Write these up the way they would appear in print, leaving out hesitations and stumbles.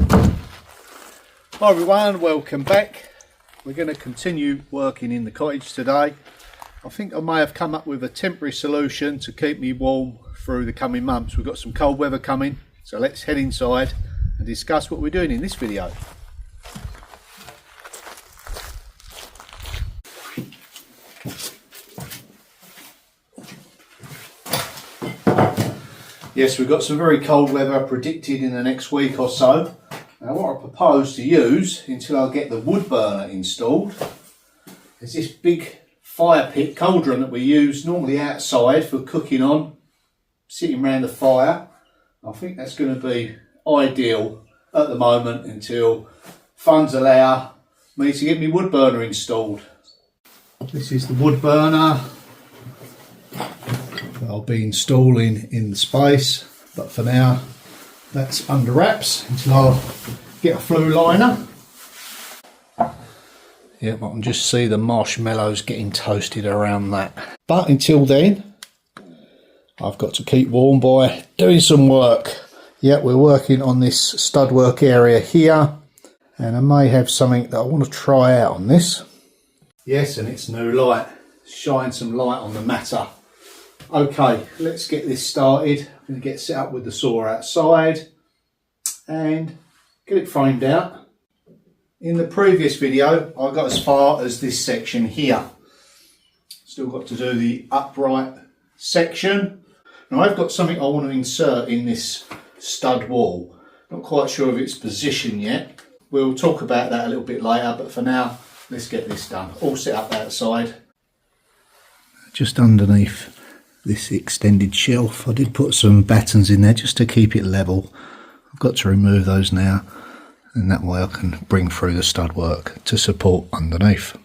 Hi everyone, welcome back. We're going to continue working in the cottage today. I think I may have come up with a temporary solution to keep me warm through the coming months. We've got some cold weather coming, so let's head inside and discuss what we're doing in this video. Yes, we've got some very cold weather predicted in the next week or so. Now what I propose to use until I get the wood burner installed is this big fire pit cauldron that we use normally outside for cooking on, sitting around the fire. I think that's going to be ideal at the moment until funds allow me to get my wood burner installed. This is the wood burner that I'll be installing in the space, but for now that's under wraps until I'll get a flue liner. Yep, I can just see the marshmallows getting toasted around that. But until then, I've got to keep warm by doing some work. Yep, we're working on this stud work area here, and I may have something that I want to try out on this. Yes, and it's new light. Shine some light on the matter. Okay, let's get this started. I'm going to get set up with the saw outside and get it framed out. In the previous video, I got as far as this section here. Still got to do the upright section. Now I've got something I want to insert in this stud wall. Not quite sure of its position yet. We'll talk about that a little bit later, but for now, let's get this done. All set up outside. Just underneath this extended shelf, I did put some battens in there just to keep it level. I've got to remove those now, and that way I can bring through the stud work to support underneath.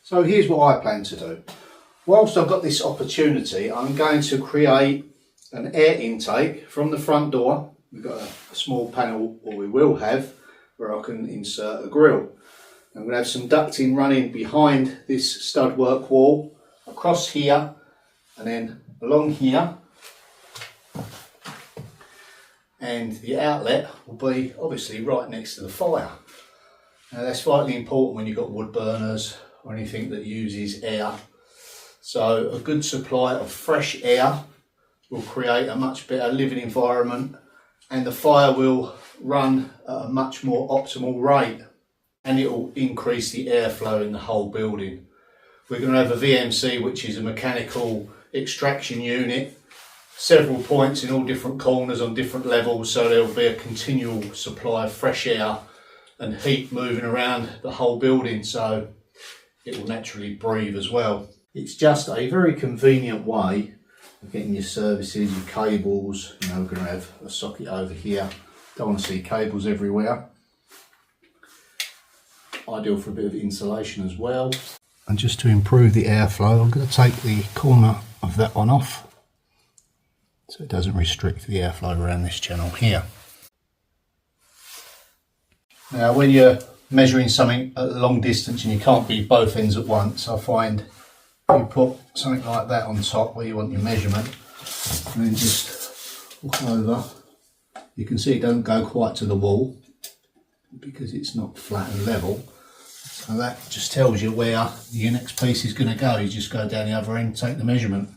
So here's what I plan to do. Whilst I've got this opportunity, I'm going to create an air intake from the front door. We've got a small panel, or we will have, where I can insert a grill. I'm going to have some ducting running behind this stud work wall, across here, and then along here. And the outlet will be obviously right next to the fire. Now that's vitally important when you've got wood burners or anything that uses air. So a good supply of fresh air will create a much better living environment, and the fire will run at a much more optimal rate, and it will increase the airflow in the whole building. We're going to have a VMC, which is a mechanical extraction unit, several points in all different corners on different levels, so there will be a continual supply of fresh air and heat moving around the whole building, so it will naturally breathe as well. It's just a very convenient way of getting your services, your cables. You know, we're going to have a socket over here. Don't want to see cables everywhere. Ideal for a bit of insulation as well. And just to improve the airflow, I'm going to take the corner of that one off, so it doesn't restrict the airflow around this channel here. Now when you're measuring something at a long distance and you can't be both ends at once, I find you put something like that on top where you want your measurement, and then just walk over. You can see it don't go quite to the wall because it's not flat and level, so that just tells you where your next piece is going to go. You just go down the other end, take the measurement.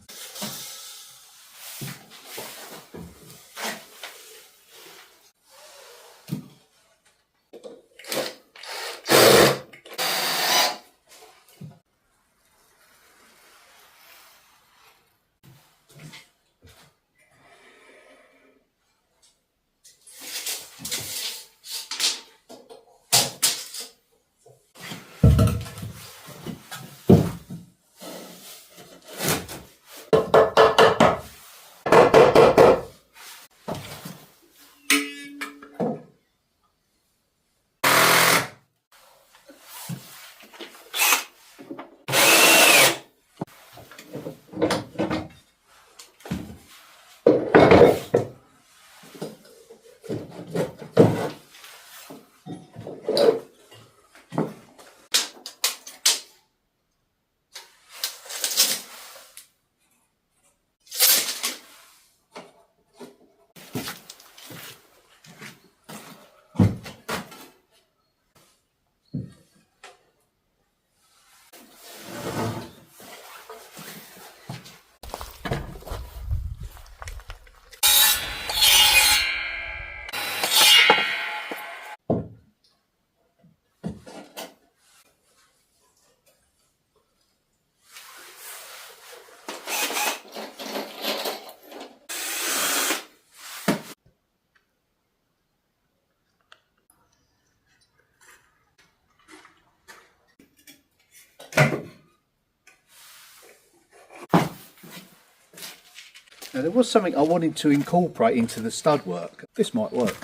Now there was something I wanted to incorporate into the stud work. This might work.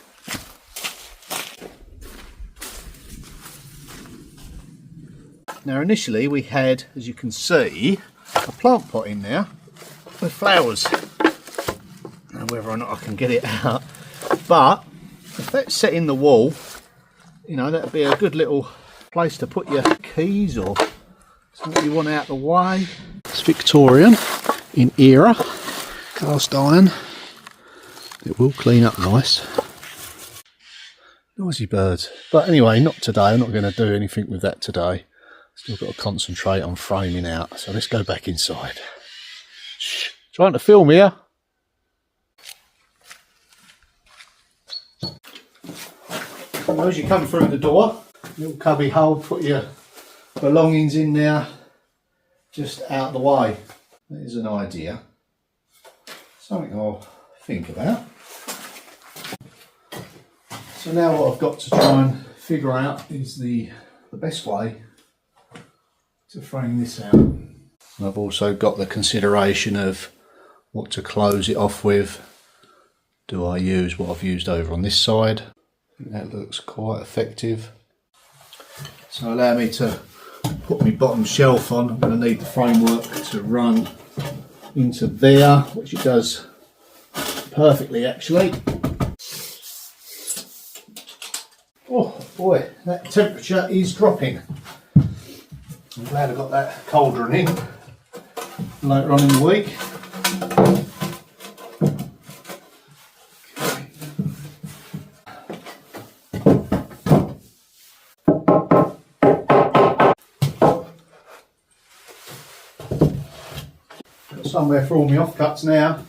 Now initially we had, as you can see, a plant pot in there with flowers. Now whether or not I can get it out, but if that's set in the wall, you know, that'd be a good little place to put your keys or something you want out the way. It's Victorian in era, cast iron. It will clean up nice. Noisy birds. But anyway, not today. I'm not going to do anything with that today. Still got to concentrate on framing out. So let's go back inside. Shh, trying to film here. As you come through the door, little cubby hole, put your belongings in there, just out the way. That is an idea. Something I'll think about. So now what I've got to try and figure out is the best way to frame this out. I've also got the consideration of what to close it off with. Do I use what I've used over on this side? I think that looks quite effective. So allow me to put my bottom shelf on. I'm going to need the framework to run into there, which it does perfectly actually. Oh boy, that temperature is dropping. I'm glad I got that cauldron in later on in the week. Got somewhere for all my offcuts now.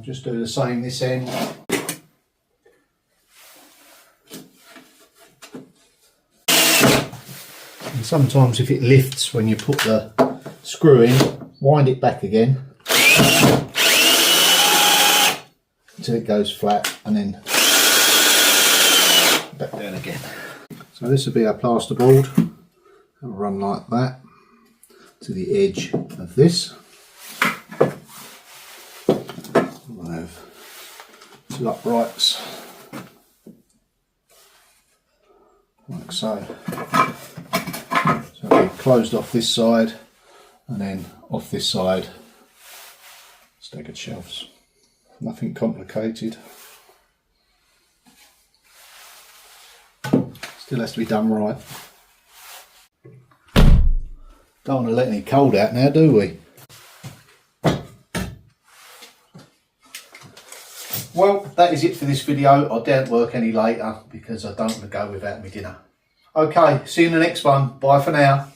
Just do the same this end. And sometimes if it lifts when you put the screw in, wind it back again until it goes flat and then back down again. So this will be our plasterboard. It'll run like that to the edge of this. I have two uprights, like so. So it'll be closed off this side and then off this side, staggered shelves. Nothing complicated. Still has to be done right. Don't want to let any cold out now, do we? Well, that is it for this video. I daren't work any later because I don't want to go without my dinner. Okay, see you in the next one. Bye for now.